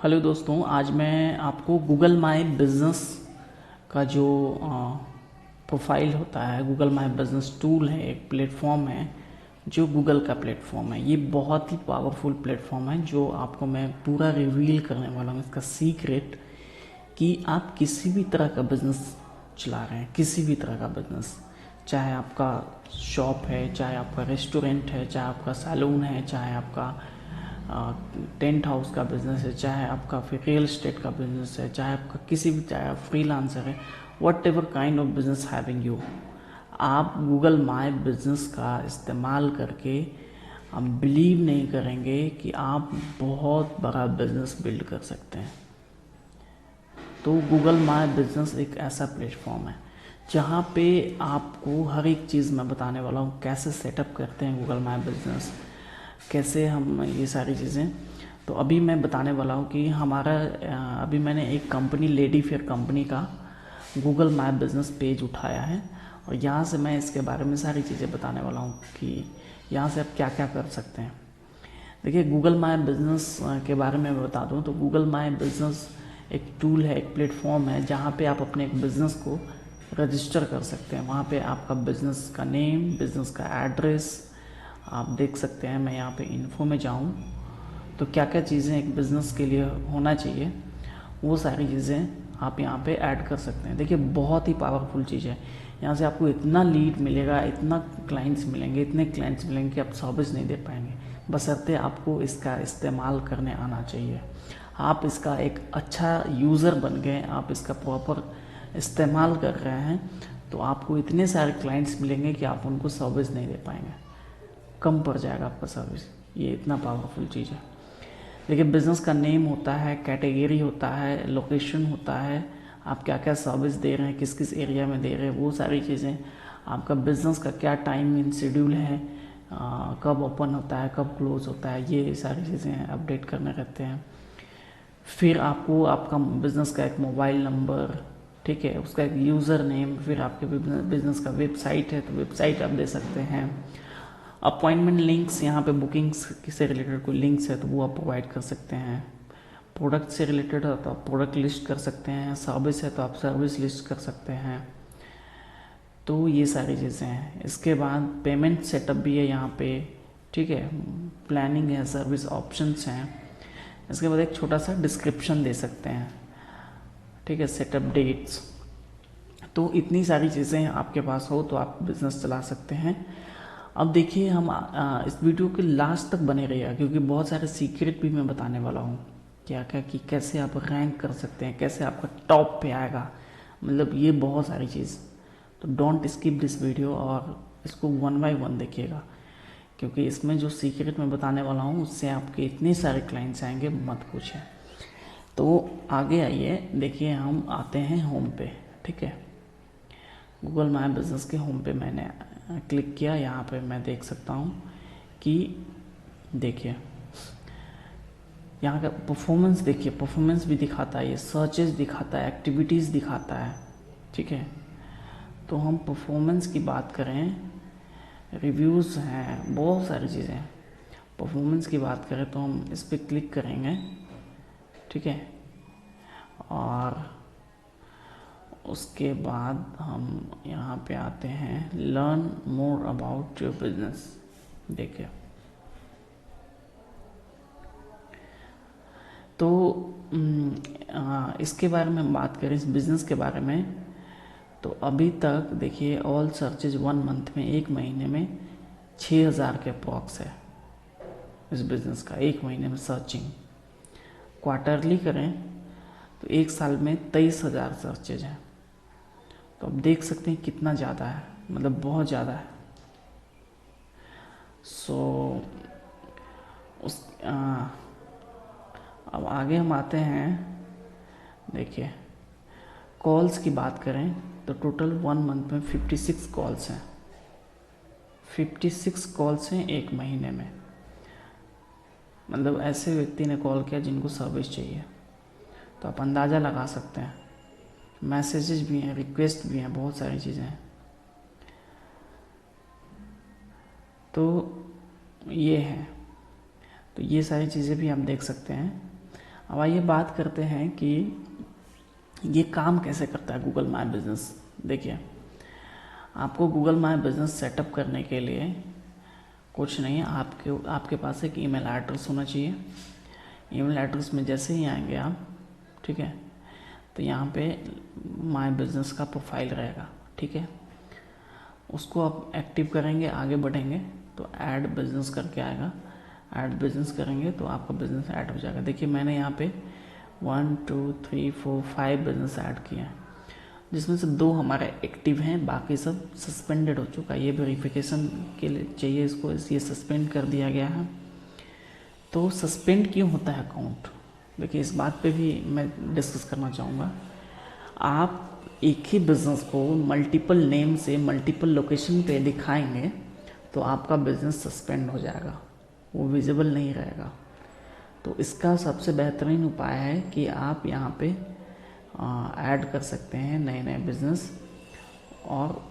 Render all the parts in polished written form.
Hello दोस्तों, आज मैं आपको गूगल माई बिज़नेस का जो प्रोफाइल होता है, गूगल माई बिज़नेस टूल है, एक प्लेटफॉर्म है जो गूगल का प्लेटफॉर्म है। ये बहुत ही पावरफुल प्लेटफॉर्म है जो आपको मैं पूरा रिवील करने वाला हूँ इसका सीक्रेट, कि आप किसी भी तरह का बिज़नेस चला रहे हैं, किसी भी तरह का बिज़नेस, चाहे आपका शॉप है, चाहे आपका रेस्टोरेंट है, चाहे आपका सैलून है, चाहे आपका टेंट हाउस का बिज़नेस है, चाहे आपका फिर रियल एस्टेट का बिज़नेस है, चाहे आपका किसी भी, चाहे आप फ्रीलांसर है, what ever kind of business having you, आप गूगल माई बिज़नेस का इस्तेमाल करके आप बिलीव नहीं करेंगे कि आप बहुत बड़ा बिज़नेस बिल्ड कर सकते हैं। तो गूगल माई बिज़नेस एक ऐसा प्लेटफॉर्म है जहाँ पे आपको हर एक चीज़ मैं बताने वाला हूँ, कैसे सेटअप करते हैं गूगल माई बिज़नेस, कैसे हम ये सारी चीज़ें। तो अभी मैं बताने वाला हूँ कि हमारा अभी मैंने एक कंपनी, लेडी फेयर कंपनी का गूगल माई बिज़नेस पेज उठाया है और यहाँ से मैं इसके बारे में सारी चीज़ें बताने वाला हूँ कि यहाँ से आप क्या क्या कर सकते हैं। देखिए, गूगल माई बिज़नेस के बारे में मैं बता दूँ तो गूगल माई बिज़नेस एक टूल है, एक प्लेटफॉर्म है जहाँ पे आप अपने एक बिज़नेस को रजिस्टर कर सकते हैं। वहाँ पे आपका बिज़नेस का नेम, बिज़नेस का एड्रेस आप देख सकते हैं। मैं यहाँ पे इन्फो में जाऊँ तो क्या क्या चीज़ें एक बिज़नेस के लिए होना चाहिए, वो सारी चीज़ें आप यहाँ पे ऐड कर सकते हैं। देखिए, बहुत ही पावरफुल चीज़ है। यहाँ से आपको इतना लीड मिलेगा, इतना क्लाइंट्स मिलेंगे, इतने क्लाइंट्स मिलेंगे कि आप सर्विस नहीं दे पाएंगे, बशर्ते आपको इसका इस्तेमाल करने आना चाहिए। आप इसका एक अच्छा यूज़र बन गए, आप इसका प्रॉपर इस्तेमाल कर रहे हैं, तो आपको इतने सारे क्लाइंट्स मिलेंगे कि आप उनको सर्विस नहीं दे पाएंगे, कम पड़ जाएगा आपका सर्विस। ये इतना पावरफुल चीज़ है। देखिए, बिज़नेस का नेम होता है, कैटेगरी होता है, लोकेशन होता है, आप क्या क्या सर्विस दे रहे हैं, किस किस एरिया में दे रहे हैं, वो सारी चीज़ें, आपका बिज़नेस का क्या टाइम इन शेड्यूल है, कब ओपन होता है, कब क्लोज होता है, ये सारी चीज़ें अपडेट करने रहते हैं। फिर आपको आपका बिज़नेस का एक मोबाइल नंबर, ठीक है, उसका एक यूज़र नेम, फिर आपके बिज़नेस का वेबसाइट है तो वेबसाइट आप दे सकते हैं। अपॉइंटमेंट लिंक्स, यहाँ पे बुकिंग्स से रिलेटेड कोई लिंक्स है तो वो आप प्रोवाइड कर सकते हैं। प्रोडक्ट से रिलेटेड है तो आप प्रोडक्ट लिस्ट कर सकते हैं, सर्विस है तो आप सर्विस लिस्ट कर सकते हैं। तो ये सारी चीज़ें हैं। इसके बाद पेमेंट सेटअप भी है यहाँ पे, ठीक है, प्लानिंग है, सर्विस ऑप्शंस हैं। इसके बाद एक छोटा सा डिस्क्रिप्शन दे सकते हैं, ठीक है, सेटअप डेट्स। तो इतनी सारी चीज़ें आपके पास हो तो आप बिज़नेस चला सकते हैं। अब देखिए, हम इस वीडियो के लास्ट तक बने रहिएगा क्योंकि बहुत सारे सीक्रेट भी मैं बताने वाला हूँ, क्या क्या, कि कैसे आप रैंक कर सकते हैं, कैसे आपका टॉप पे आएगा, मतलब ये बहुत सारी चीज़। तो डोंट स्किप दिस वीडियो और इसको वन बाय वन देखिएगा, क्योंकि इसमें जो सीक्रेट मैं बताने वाला हूँ उससे आपके इतने सारे क्लाइंट्स आएंगे, मत पूछें। तो आगे आइए, देखिए हम आते हैं होम पे, ठीक है। गूगल माई बिज़नेस के होम पे मैंने क्लिक किया। यहाँ पे मैं देख सकता हूँ कि देखिए यहाँ का परफॉर्मेंस, देखिए परफॉर्मेंस भी दिखाता है, ये सर्चेस दिखाता है, एक्टिविटीज़ दिखाता है, ठीक है। तो हम परफॉर्मेंस की बात करें, रिव्यूज़ हैं, बहुत सारी चीज़ें हैं। परफॉर्मेंस की बात करें तो हम इस पर क्लिक करेंगे, ठीक है, और उसके बाद हम यहाँ पे आते हैं, learn more about your business. देखिए, तो इसके बारे में हम बात करें, इस बिज़नेस के बारे में, तो अभी तक देखिए ऑल सर्चेज 1 मंथ में, 1 महीने में 6,000 के अप्रॉक्स है इस बिज़नेस का, 1 महीने में सर्चिंग। क्वार्टरली करें तो 1 साल में 23,000 सर्चेज हैं। तो आप देख सकते हैं कितना ज़्यादा है, मतलब बहुत ज़्यादा है। सो उस अब आगे हम आते हैं। देखिए, कॉल्स की बात करें तो टोटल 1 मंथ में 56 कॉल्स हैं, 56 कॉल्स हैं 1 महीने में। मतलब ऐसे व्यक्ति ने कॉल किया जिनको सर्विस चाहिए, तो आप अंदाज़ा लगा सकते हैं। मैसेजेस भी हैं, रिक्वेस्ट भी हैं, बहुत सारी चीज़ें हैं। तो ये है, तो ये सारी चीज़ें भी आप देख सकते हैं। अब आइए बात करते हैं कि ये काम कैसे करता है गूगल माई बिजनेस। देखिए, आपको गूगल माई बिजनेस सेटअप करने के लिए कुछ नहीं है, आपके पास एक ईमेल एड्रेस होना चाहिए। ईमेल एड्रेस में जैसे ही आएंगे आप, ठीक है, तो यहाँ पे माई बिजनेस का प्रोफाइल रहेगा, ठीक है। उसको आप एक्टिव करेंगे, आगे बढ़ेंगे तो ऐड बिजनेस करके आएगा। ऐड बिजनेस करेंगे तो आपका बिजनेस ऐड हो जाएगा। देखिए, मैंने यहाँ पे 1 2 3 4 5 बिजनेस ऐड किए हैं, जिसमें से 2 हमारे एक्टिव हैं, बाकी सब सस्पेंडेड हो चुका है। ये वेरिफिकेशन के लिए चाहिए इसको, इसलिए सस्पेंड कर दिया गया है। तो सस्पेंड क्यों होता है अकाउंट? देखिए, इस बात पे भी मैं डिस्कस करना चाहूँगा। आप एक ही बिज़नेस को मल्टीपल नेम से मल्टीपल लोकेशन पे दिखाएंगे तो आपका बिज़नेस सस्पेंड हो जाएगा, वो विजिबल नहीं रहेगा। तो इसका सबसे बेहतरीन उपाय है कि आप यहाँ पे ऐड कर सकते हैं नए नए बिज़नेस, और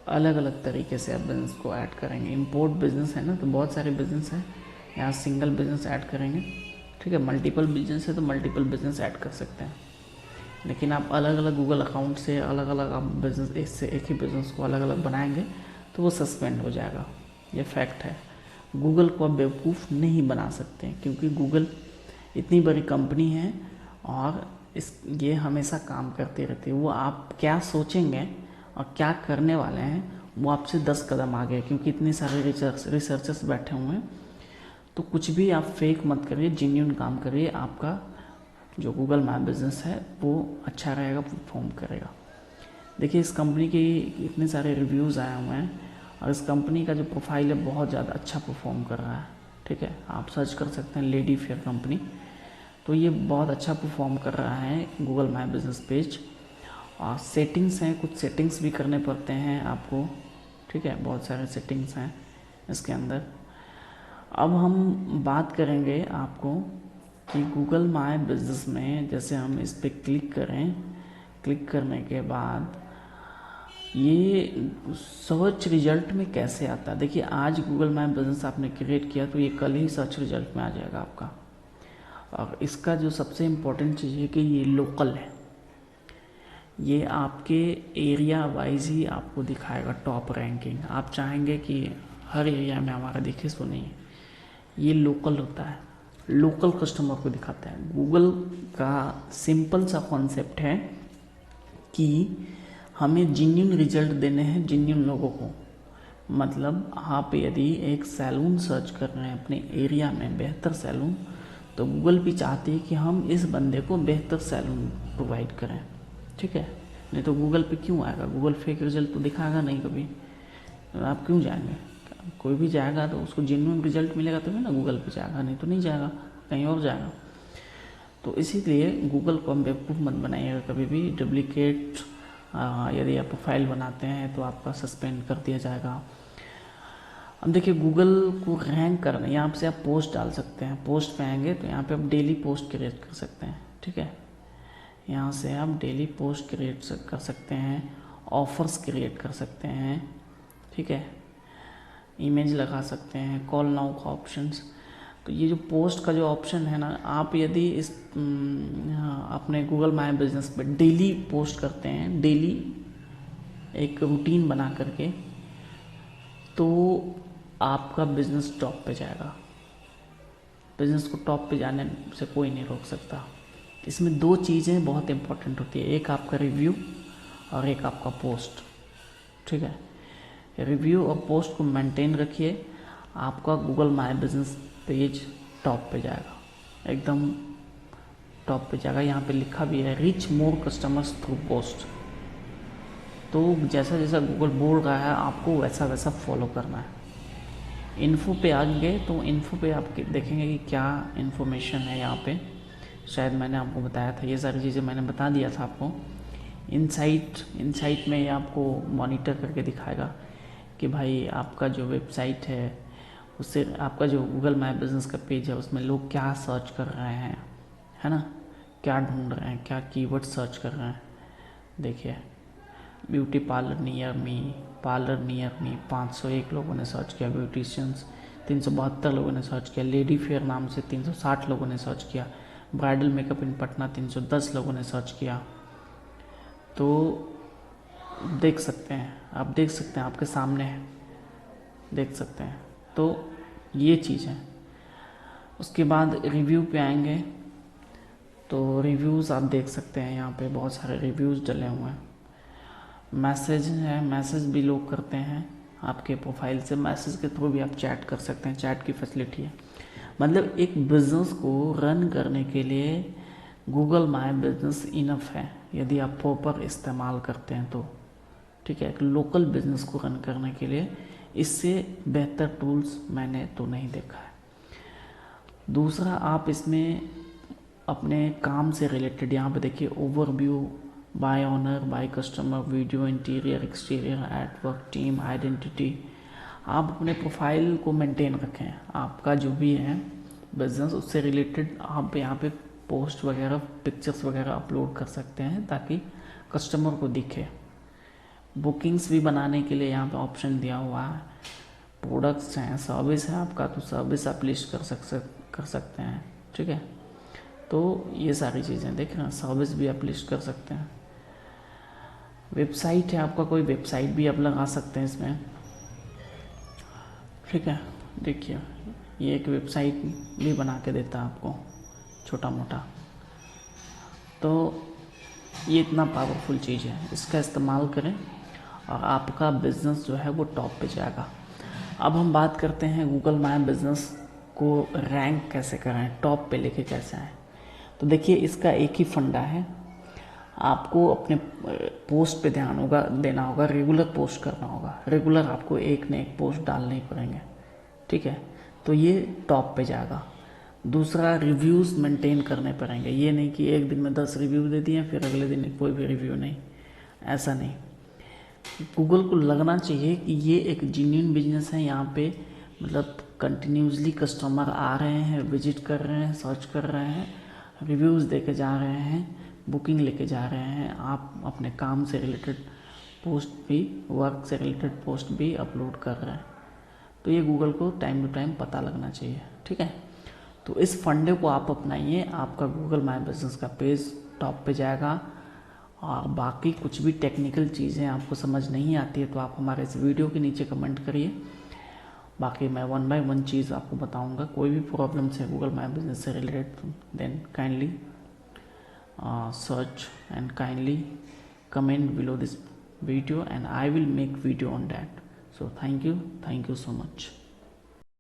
अलग अलग तरीके से आप बिज़नेस को ऐड करेंगे। इंपोर्ट बिज़नेस है ना, तो बहुत सारे बिज़नेस हैं, यहाँ सिंगल बिज़नेस ऐड करेंगे, ठीक है। मल्टीपल बिज़नेस है तो मल्टीपल बिज़नेस ऐड कर सकते हैं, लेकिन आप अलग अलग गूगल अकाउंट से अलग अलग आप बिज़नेस, इससे एक ही बिज़नेस को अलग अलग बनाएंगे तो वो सस्पेंड हो जाएगा। ये फैक्ट है। गूगल को आप बेवकूफ़ नहीं बना सकते, क्योंकि गूगल इतनी बड़ी कंपनी है और ये हमेशा काम करती रहती है। वो आप क्या सोचेंगे और क्या करने वाले हैं वो आपसे 10 कदम आगे है, क्योंकि इतने सारे रिसर्चर्स बैठे हुए हैं। तो कुछ भी आप फेक मत करिए, जेन्युइन काम करिए। आपका जो गूगल माई बिज़नेस है वो अच्छा रहेगा, परफॉर्म करेगा। देखिए, इस कंपनी के इतने सारे रिव्यूज़ आए हुए हैं और इस कंपनी का जो प्रोफाइल है बहुत ज़्यादा अच्छा परफॉर्म कर रहा है, ठीक है। आप सर्च कर सकते हैं लेडी फेयर कंपनी, तो ये बहुत अच्छा परफॉर्म कर रहा है गूगल माई बिज़नेस पेज। और सेटिंग्स हैं, कुछ सेटिंग्स भी करने पड़ते हैं आपको, ठीक है, बहुत सारे सेटिंग्स हैं इसके अंदर। अब हम बात करेंगे आपको कि गूगल माई बिज़नेस में जैसे हम इस पर क्लिक करें, क्लिक करने के बाद ये सर्च रिजल्ट में कैसे आता है। देखिए, आज गूगल माई बिज़नेस आपने क्रिएट किया तो ये कल ही सर्च रिजल्ट में आ जाएगा आपका। और इसका जो सबसे इम्पोर्टेंट चीज़ है कि ये लोकल है, ये आपके एरिया वाइज ही आपको दिखाएगा टॉप रैंकिंग। आप चाहेंगे कि हर एरिया में हमारा दिखे, सो नहीं, ये लोकल होता है, लोकल कस्टमर को दिखाता है। गूगल का सिंपल सा कॉन्सेप्ट है कि हमें जेन्युइन रिजल्ट देने हैं जेन्युइन लोगों को। मतलब आप यदि एक सैलून सर्च कर रहे हैं अपने एरिया में, बेहतर सैलून, तो गूगल भी चाहती है कि हम इस बंदे को बेहतर सैलून प्रोवाइड करें, ठीक है। नहीं तो गूगल पे क्यों आएगा? गूगल फेक रिजल्ट तो दिखाएगा नहीं कभी, तो आप क्यों जाएंगे? कोई भी जाएगा तो उसको जेन्युइन रिजल्ट मिलेगा तभी ना गूगल पे जाएगा, नहीं तो नहीं जाएगा, कहीं और जाएगा। तो इसीलिए गूगल को हम बेवकूफ़ मत बनाइएगा कभी भी। डुप्लीकेट यदि आप प्रोफाइल बनाते हैं तो आपका सस्पेंड कर दिया जाएगा। अब देखिए, गूगल को रैंक करना, यहाँ से आप पोस्ट डाल सकते हैं। पोस्ट पे आएंगे तो यहाँ पे आप डेली पोस्ट क्रिएट कर सकते हैं, ठीक है। यहाँ से आप डेली पोस्ट क्रिएट कर सकते हैं, ऑफर्स क्रिएट कर सकते हैं, ठीक है, इमेज लगा सकते हैं, कॉल नाउ का ऑप्शंस। तो ये जो पोस्ट का जो ऑप्शन है ना, आप यदि इस अपने गूगल माई बिजनेस पे डेली पोस्ट करते हैं, डेली एक रूटीन बना करके, तो आपका बिजनेस टॉप पे जाएगा। बिजनेस को टॉप पे जाने से कोई नहीं रोक सकता। इसमें 2 चीज़ें बहुत इंपॉर्टेंट होती है, एक आपका रिव्यू और एक आपका पोस्ट, ठीक है। रिव्यू और पोस्ट को मेंटेन रखिए, आपका Google my business page top पे जाएगा, एकदम टॉप पे जाएगा। यहाँ पे लिखा भी है reach more customers through post. तो जैसा जैसा गूगल बोल रहा है आपको वैसा वैसा फॉलो करना है। इन्फो पे आएंगे तो इन्फो पे आप देखेंगे कि क्या इन्फॉर्मेशन है यहाँ पे। शायद मैंने आपको बताया था, ये सारी चीज़ें मैंने बता दिया था आपको। इनसाइट में ये आपको मॉनिटर करके दिखाएगा कि भाई आपका जो वेबसाइट है उससे, आपका जो गूगल माई बिजनेस का पेज है उसमें लोग क्या सर्च कर रहे हैं, है ना, क्या ढूंढ रहे हैं, क्या कीवर्ड सर्च कर रहे हैं। देखिए, ब्यूटी पार्लर नियर मी 501 लोगों ने सर्च किया, ब्यूटिशियंस 372 लोगों ने सर्च किया, लेडी फेयर नाम से 360 लोगों ने सर्च किया, ब्राइडल मेकअप इन पटना 310 लोगों ने सर्च किया। तो देख सकते हैं, आप देख सकते हैं, आपके सामने है, देख सकते हैं। तो ये चीज़ है। उसके बाद रिव्यू पे आएंगे तो रिव्यूज़ आप देख सकते हैं, यहाँ पे बहुत सारे रिव्यूज़ डले हुए हैं। मैसेज है, मैसेज भी लोग करते हैं आपके प्रोफाइल से, मैसेज के थ्रू भी आप चैट कर सकते हैं, चैट की फैसिलिटी है। मतलब एक बिज़नेस को रन करने के लिए गूगल माई बिजनेस इनफ है, यदि आप प्रॉपर इस्तेमाल करते हैं तो। ठीक है, एक लोकल बिजनेस को रन करने के लिए इससे बेहतर टूल्स मैंने तो नहीं देखा है। दूसरा, आप इसमें अपने काम से रिलेटेड यहाँ पे देखिए, overview, bye honour, by customer, video, interior, exterior, at work, team, identity. आप अपने प्रोफाइल को मेंटेन रखें, आपका जो भी है बिजनेस उससे रिलेटेड आप यहाँ पे पोस्ट वगैरह, पिक्चर्स वगैरह अपलोड कर सकते हैं ताकि कस्टमर को दिखे। बुकिंग्स भी बनाने के लिए यहाँ पे ऑप्शन दिया हुआ है। प्रोडक्ट्स हैं, सर्विस है आपका, तो सर्विस आप लिस्ट कर सकते हैं। ठीक है, तो ये सारी चीज़ें देख रहे हैं, सर्विस भी आप लिस्ट कर सकते हैं। वेबसाइट है आपका, कोई वेबसाइट भी आप लगा सकते हैं इसमें। ठीक है, देखिए ये एक वेबसाइट भी बना के देता है आपको, छोटा मोटा। तो ये इतना पावरफुल चीज़ है, इसका इस्तेमाल करें और आपका बिज़नेस जो है वो टॉप पे जाएगा। अब हम बात करते हैं गूगल माय बिज़नेस को रैंक कैसे करें, टॉप पे लेके कैसे आएँ। तो देखिए, इसका एक ही फंडा है, आपको अपने पोस्ट पे ध्यान देना होगा, रेगुलर पोस्ट करना होगा, रेगुलर आपको एक न एक पोस्ट डालने ही पड़ेंगे। ठीक है, तो ये टॉप पे जाएगा। दूसरा, रिव्यूज़ मेंटेन करने पड़ेंगे, ये नहीं कि एक दिन में 10 रिव्यू दे दिए फिर अगले दिन कोई भी रिव्यू नहीं, ऐसा नहीं। गूगल को लगना चाहिए कि ये एक जेन्युइन बिजनेस है, यहाँ पे मतलब कंटिन्यूसली कस्टमर आ रहे हैं, विजिट कर रहे हैं, सर्च कर रहे हैं, रिव्यूज़ देके जा रहे हैं, बुकिंग लेके जा रहे हैं। आप अपने काम से रिलेटेड पोस्ट भी, वर्क से रिलेटेड पोस्ट भी अपलोड कर रहे हैं। तो ये गूगल को टाइम टू टाइम पता लगना चाहिए। ठीक है, तो इस फंडे को आप अपनाइए, आपका गूगल माय बिजनेस का पेज टॉप पे जाएगा। और बाकी कुछ भी टेक्निकल चीज़ें आपको समझ नहीं आती है तो आप हमारे इस वीडियो के नीचे कमेंट करिए, बाकी मैं 1 बाय 1 चीज़ आपको बताऊंगा। कोई भी प्रॉब्लम्स है गूगल माय बिजनेस से related, then kindly search and kindly comment below this video and I will make video on that. So thank you so much.